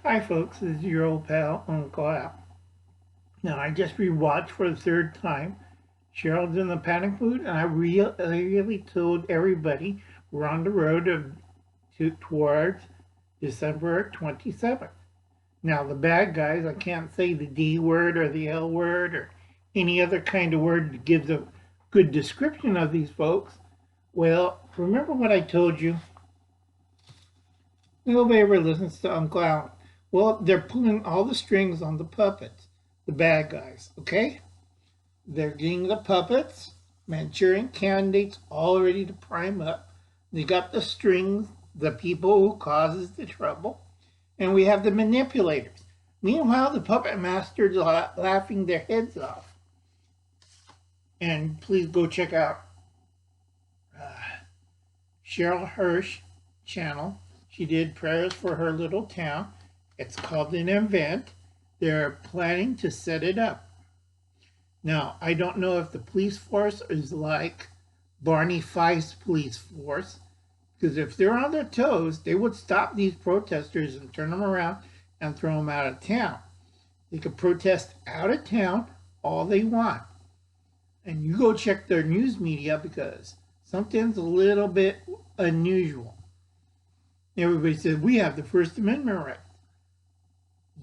Hi folks, this is your old pal Uncle Al. Now I just rewatched for the third time Cheryl's in the Panic Mood, and I really told everybody we're on the road towards December 27th. Now the bad guys, I can't say the D word or the L word or any other kind of word that gives a good description of these folks. Well, remember what I told you? Nobody ever listens to Uncle Al. Well, they're pulling all the strings on the puppets, the bad guys, okay? They're getting the puppets, Manchurian candidates all ready to prime up. They got the strings, the people who causes the trouble, and we have the manipulators. Meanwhile, the puppet masters are laughing their heads off. And please go check out Cheryl Hirsch channel. She did prayers for her little town. It's called an event. They're planning to set it up. Now, I don't know if the police force is like Barney Fife's police force, because if they're on their toes, they would stop these protesters and turn them around and throw them out of town. They could protest out of town all they want. And you go check their news media because something's a little bit unusual. Everybody says, we have the First Amendment right.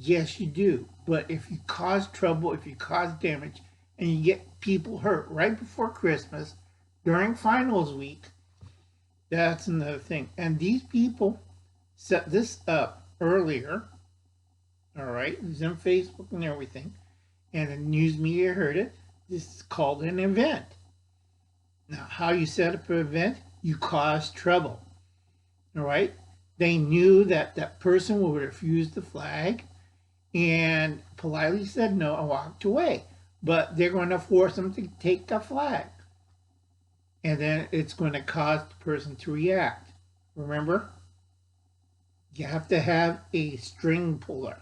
Yes, you do. But if you cause trouble, if you cause damage, and you get people hurt right before Christmas, during finals week, that's another thing. And these people set this up earlier. All right, it was on Facebook and everything. And the news media heard it. This is called an event. Now, how you set up an event? You cause trouble. All right? They knew that that person would refuse the flag and politely said no and walked away. But they're going to force them to take the flag. And then it's going to cause the person to react. Remember? You have to have a string puller.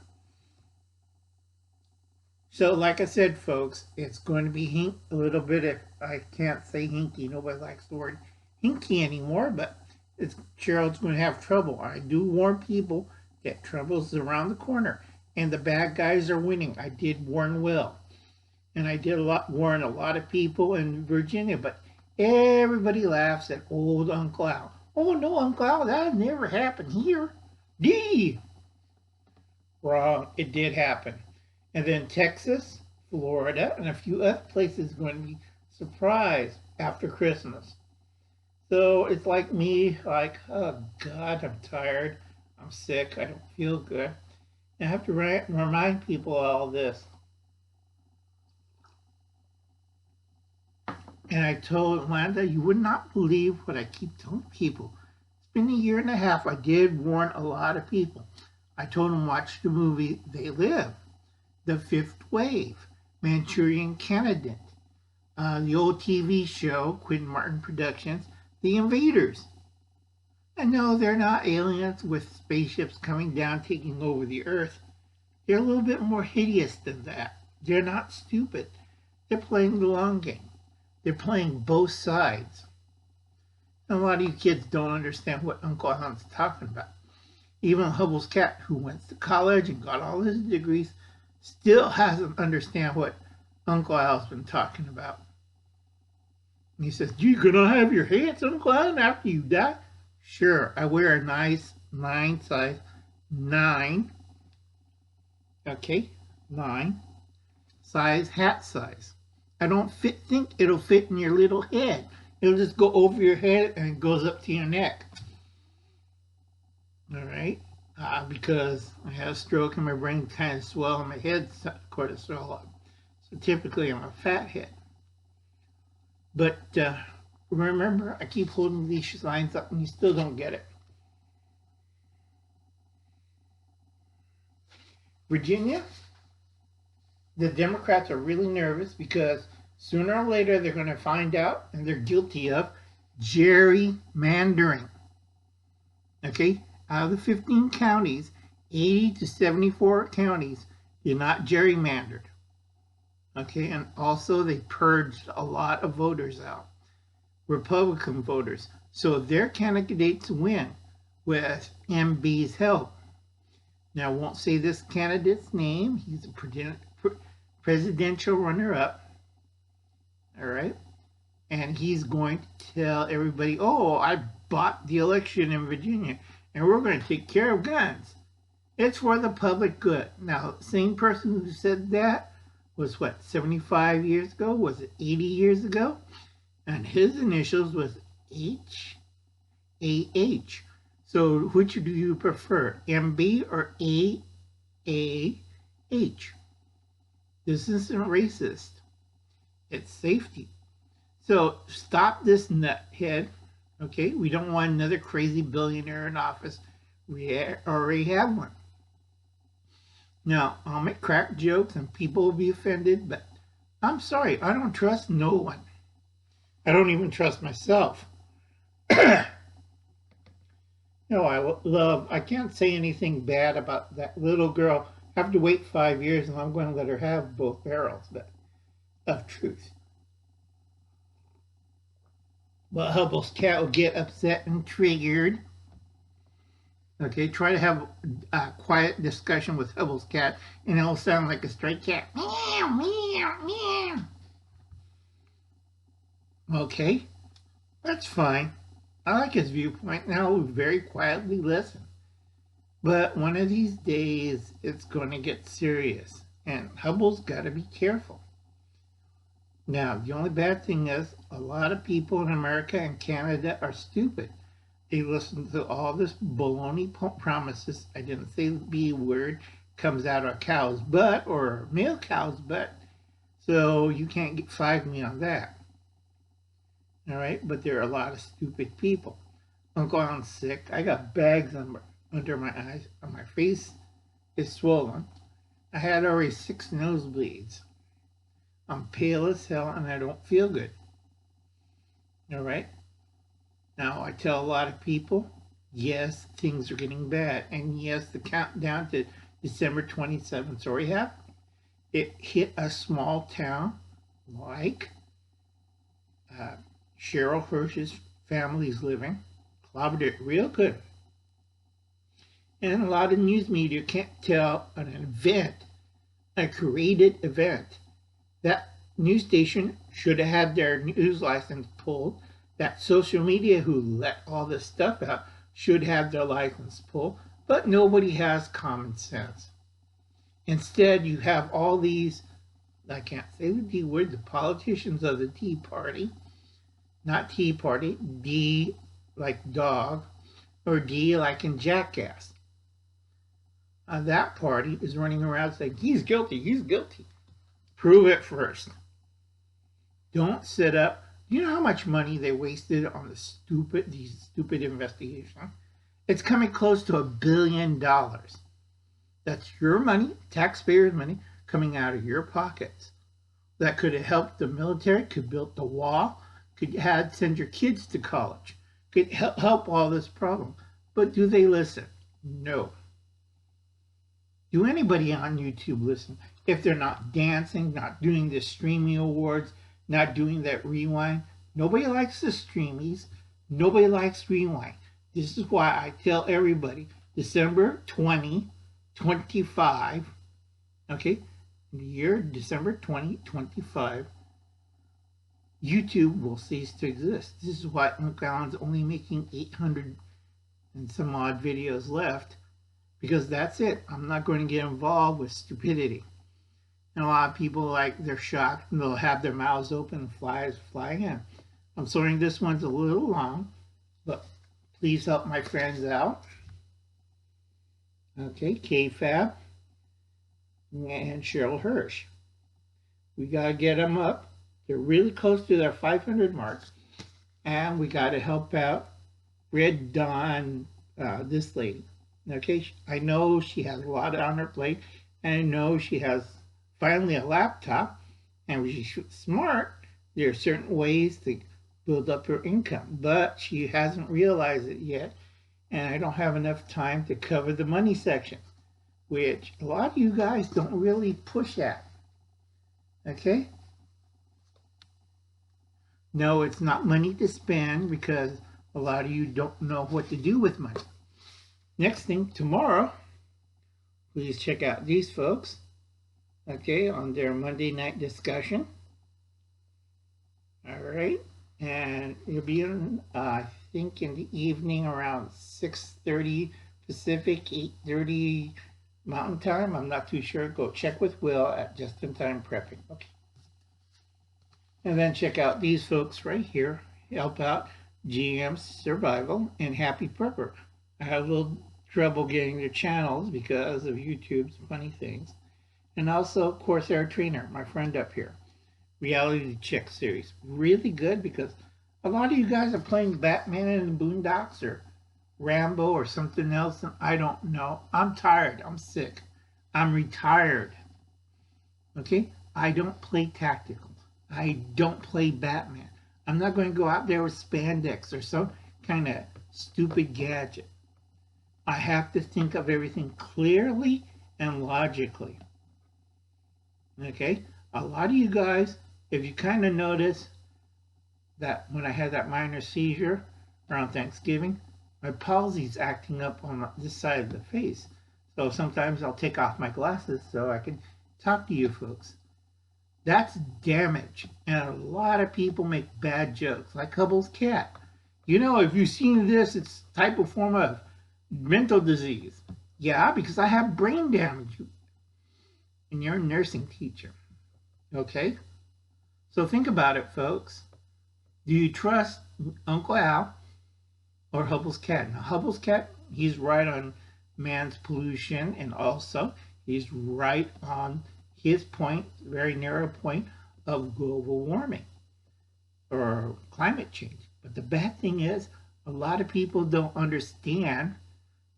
So like I said, folks, it's going to be a little bit, if I can't say hinky, nobody likes the word hinky anymore, but Cheryl's going to have trouble. I do warn people that trouble's around the corner, and the bad guys are winning. I did warn Will, and I did warn a lot of people in Virginia, but everybody laughs at old Uncle Al. Oh no, Uncle Al, that never happened here. D. Wrong, it did happen. And then Texas, Florida, and a few other places are going to be surprised after Christmas. So it's like me, like, oh God, I'm tired, I'm sick, I don't feel good. And I have to remind people all this. And I told Landa, you would not believe what I keep telling people. It's been a year and a half. I did warn a lot of people. I told them watch the movie They Live, The Fifth Wave, Manchurian Candidate, the old TV show, Quentin Martin Productions, The Invaders. And no, they're not aliens with spaceships coming down taking over the Earth. They're a little bit more hideous than that. They're not stupid. They're playing the long game. They're playing both sides. And a lot of you kids don't understand what Uncle Alan's talking about. Even Hubble's cat, who went to college and got all his degrees, still hasn't understand what Uncle Al's been talking about. And he says, you gonna have your hands, Uncle Al, after you die? Sure, I wear a nice 9 size 9. Okay, 9 size hat size. I don't think it'll fit in your little head. It'll just go over your head and it goes up to your neck. All right, because I had a stroke and my brain kind of swelled and my head sort of swelled up. So typically I'm a fat head. But remember, I keep holding these signs up and you still don't get it. Virginia, the Democrats are really nervous because sooner or later they're going to find out and they're guilty of gerrymandering. Okay, out of the 15 counties, 80 to 74 counties did not gerrymandered. Okay, and also they purged a lot of voters out, Republican voters. So their candidates win with MB's help. Now, I won't say this candidate's name. He's a presidential runner-up. All right. And he's going to tell everybody, oh, I bought the election in Virginia, and we're going to take care of guns. It's for the public good. Now, the same person who said that was what, 75 years ago? Was it 80 years ago? And his initials was H-A-H. So which do you prefer, MB or A-A-H? This isn't racist. It's safety. So stop this nuthead, okay? We don't want another crazy billionaire in office. We already have one. Now, I'll make crack jokes and people will be offended, but I'm sorry, I don't trust no one. I don't even trust myself. No, I can't say anything bad about that little girl. I have to wait 5 years and I'm going to let her have both barrels of truth. Well, Hubble's cat will get upset and triggered. Okay, try to have a quiet discussion with Hubble's cat and it'll sound like a stray cat. Meow, meow, meow. Okay, that's fine. I like his viewpoint and I'll very quietly listen. But one of these days, it's going to get serious. And Hubble's got to be careful. Now, the only bad thing is a lot of people in America and Canada are stupid. They listen to all this baloney promises. I didn't say the B word. Comes out of a cow's butt or a male cow's butt. So you can't flag me on that. All right, but there are a lot of stupid people. Uncle, I'm sick. I got bags under my eyes. My face is swollen. I had already 6 nosebleeds. I'm pale as hell and I don't feel good. All right. Now, I tell a lot of people, yes, things are getting bad. And yes, the countdown to December 27th already happened. It hit a small town like Cheryl Hirsch's family's living, clobbered it real good. And a lot of news media can't tell an event, a created event. That news station should have had their news license pulled. That social media who let all this stuff out should have their license pulled. But nobody has common sense. Instead, you have all these, I can't say the D word, the politicians of the Tea Party, not Tea Party, D like dog, or D like in jackass. That party is running around saying, he's guilty, he's guilty. Prove it first. Don't sit up. You know how much money they wasted on these stupid investigations? It's coming close to $1 billion. That's your money, taxpayers' money, coming out of your pockets. That could have helped the military, could build the wall, could send your kids to college, could help all this problem. But do they listen? No. Do anybody on YouTube listen? If they're not dancing, not doing the streaming awards, not doing that rewind. Nobody likes the streamies. Nobody likes rewind. This is why I tell everybody, December 2025, okay, the year December 2025, YouTube will cease to exist. This is why Uncle Alan's only making 800 and some odd videos left, because that's it. I'm not going to get involved with stupidity. And a lot of people, they're shocked and they'll have their mouths open and flies flying in. I'm sorry this one's a little long, but please help my friends out. Okay, KFAB and Cheryl Hirsch. We got to get them up. They're really close to their 500 marks. And we got to help out Red Dawn, this lady. Okay, I know she has a lot on her plate. And I know she has finally a laptop. And when she's smart, there are certain ways to build up her income. But she hasn't realized it yet. And I don't have enough time to cover the money section, which a lot of you guys don't really push at. Okay? No, it's not money to spend because a lot of you don't know what to do with money. Next thing, tomorrow, please check out these folks, okay, on their Monday night discussion. All right, and it'll be in, I think in the evening around 6:30 Pacific, 8:30 Mountain Time. I'm not too sure. Go check with Will at Just in Time Prepping. Okay. And then check out these folks right here. Help out GM Survival and Happy Prepper. I had a little trouble getting their channels because of YouTube's funny things. And also Corsair Trainer, my friend up here. Reality Check series. Really good because a lot of you guys are playing Batman and the Boondocks or Rambo or something else, and I don't know. I'm tired. I'm sick. I'm retired. Okay? I don't play tactical. I don't play Batman. I'm not going to go out there with spandex or some kind of stupid gadget. I have to think of everything clearly and logically. Okay? A lot of you guys, if you kind of notice that when I had that minor seizure around Thanksgiving, my palsy's acting up on this side of the face. So sometimes I'll take off my glasses so I can talk to you folks. That's damage. And a lot of people make bad jokes, like Hubble's cat. You know, if you've seen this, it's a type of form of mental disease. Yeah, because I have brain damage. And you're a nursing teacher. Okay? So think about it, folks. Do you trust Uncle Al or Hubble's cat? Now, Hubble's cat, he's right on man's pollution, and also he's right on his point, very narrow point of global warming or climate change. But the bad thing is, a lot of people don't understand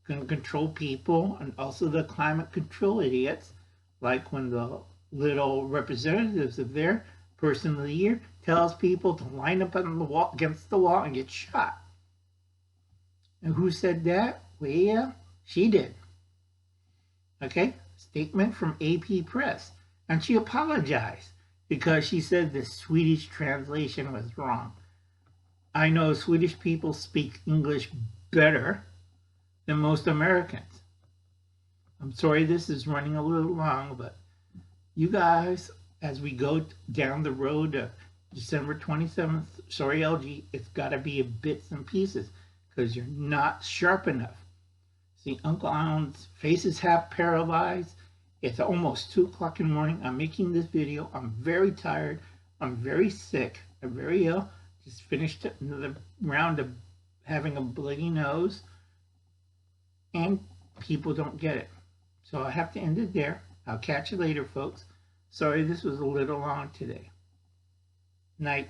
can control people, and also the climate control idiots, like when the little representatives of their person of the year tells people to line up on the wall, against the wall and get shot. And who said that? Well, she did. Okay? Statement from AP Press. And she apologized because she said the Swedish translation was wrong. I know Swedish people speak English better than most Americans. I'm sorry this is running a little long, but you guys, as we go down the road to December 27th, sorry LG, it's got to be in bits and pieces because you're not sharp enough. See, Uncle Alan's face is half paralyzed. It's almost 2 o'clock in the morning. I'm making this video. I'm very tired. I'm very sick. I'm very ill. Just finished another round of having a bloody nose. And people don't get it. So I have to end it there. I'll catch you later, folks. Sorry this was a little long today. Night.